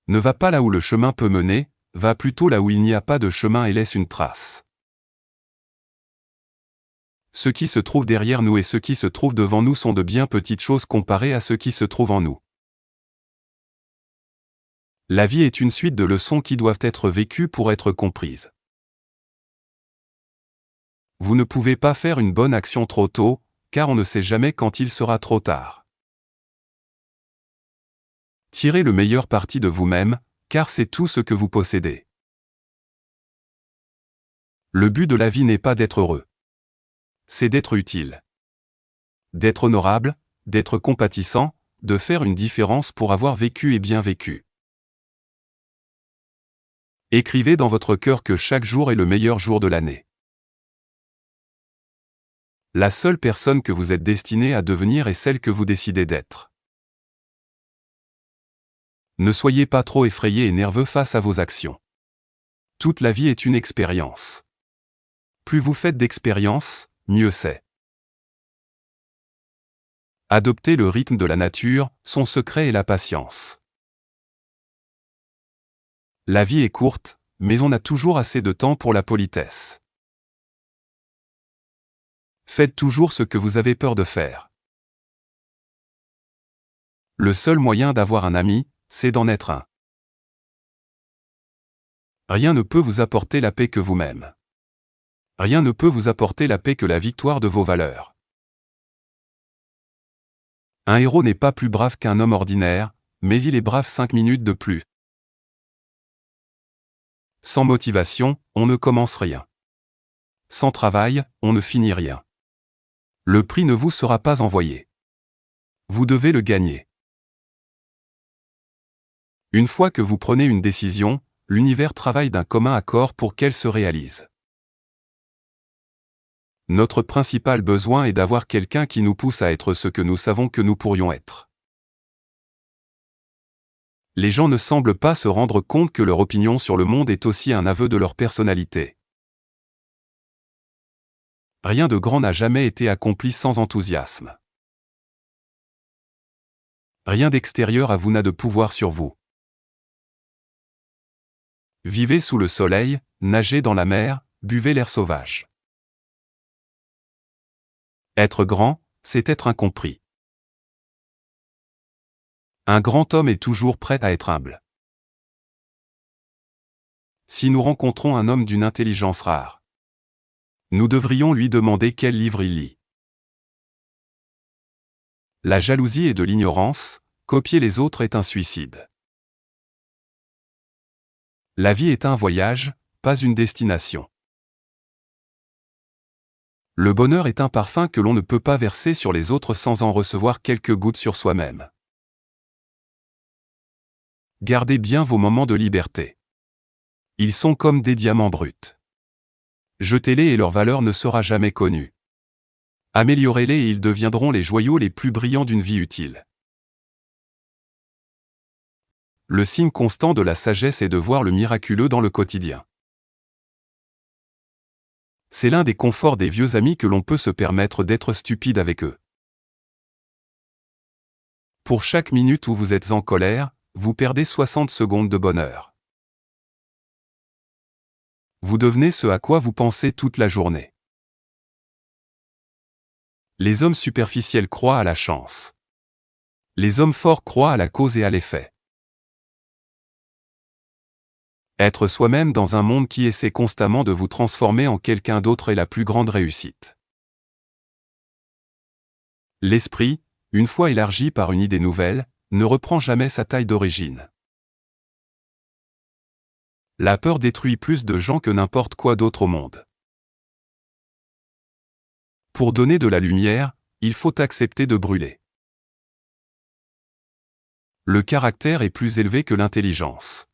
Ne va pas là où le chemin peut mener, va plutôt là où il n'y a pas de chemin et laisse une trace. Ce qui se trouve derrière nous et ce qui se trouve devant nous sont de bien petites choses comparées à ce qui se trouve en nous. La vie est une suite de leçons qui doivent être vécues pour être comprises. Vous ne pouvez pas faire une bonne action trop tôt, car on ne sait jamais quand il sera trop tard. Tirez le meilleur parti de vous-même, car c'est tout ce que vous possédez. Le but de la vie n'est pas d'être heureux. C'est d'être utile. D'être honorable, d'être compatissant, de faire une différence pour avoir vécu et bien vécu. Écrivez dans votre cœur que chaque jour est le meilleur jour de l'année. La seule personne que vous êtes destiné à devenir est celle que vous décidez d'être. Ne soyez pas trop effrayé et nerveux face à vos actions. Toute la vie est une expérience. Plus vous faites d'expériences, mieux c'est. Adoptez le rythme de la nature, son secret est la patience. La vie est courte, mais on a toujours assez de temps pour la politesse. Faites toujours ce que vous avez peur de faire. Le seul moyen d'avoir un ami, c'est d'en être un. Rien ne peut vous apporter la paix que vous-même. Rien ne peut vous apporter la paix que la victoire de vos valeurs. Un héros n'est pas plus brave qu'un homme ordinaire, mais il est brave 5 minutes de plus. Sans motivation, on ne commence rien. Sans travail, on ne finit rien. Le prix ne vous sera pas envoyé. Vous devez le gagner. Une fois que vous prenez une décision, l'univers travaille d'un commun accord pour qu'elle se réalise. Notre principal besoin est d'avoir quelqu'un qui nous pousse à être ce que nous savons que nous pourrions être. Les gens ne semblent pas se rendre compte que leur opinion sur le monde est aussi un aveu de leur personnalité. Rien de grand n'a jamais été accompli sans enthousiasme. Rien d'extérieur à vous n'a de pouvoir sur vous. Vivez sous le soleil, nagez dans la mer, buvez l'air sauvage. Être grand, c'est être incompris. Un grand homme est toujours prêt à être humble. Si nous rencontrons un homme d'une intelligence rare, nous devrions lui demander quel livre il lit. La jalousie est de l'ignorance, copier les autres est un suicide. La vie est un voyage, pas une destination. Le bonheur est un parfum que l'on ne peut pas verser sur les autres sans en recevoir quelques gouttes sur soi-même. Gardez bien vos moments de liberté. Ils sont comme des diamants bruts. Jetez-les et leur valeur ne sera jamais connue. Améliorez-les et ils deviendront les joyaux les plus brillants d'une vie utile. Le signe constant de la sagesse est de voir le miraculeux dans le quotidien. C'est l'un des conforts des vieux amis que l'on peut se permettre d'être stupide avec eux. Pour chaque minute où vous êtes en colère, vous perdez 60 secondes de bonheur. Vous devenez ce à quoi vous pensez toute la journée. Les hommes superficiels croient à la chance. Les hommes forts croient à la cause et à l'effet. Être soi-même dans un monde qui essaie constamment de vous transformer en quelqu'un d'autre est la plus grande réussite. L'esprit, une fois élargi par une idée nouvelle, ne reprend jamais sa taille d'origine. La peur détruit plus de gens que n'importe quoi d'autre au monde. Pour donner de la lumière, il faut accepter de brûler. Le caractère est plus élevé que l'intelligence.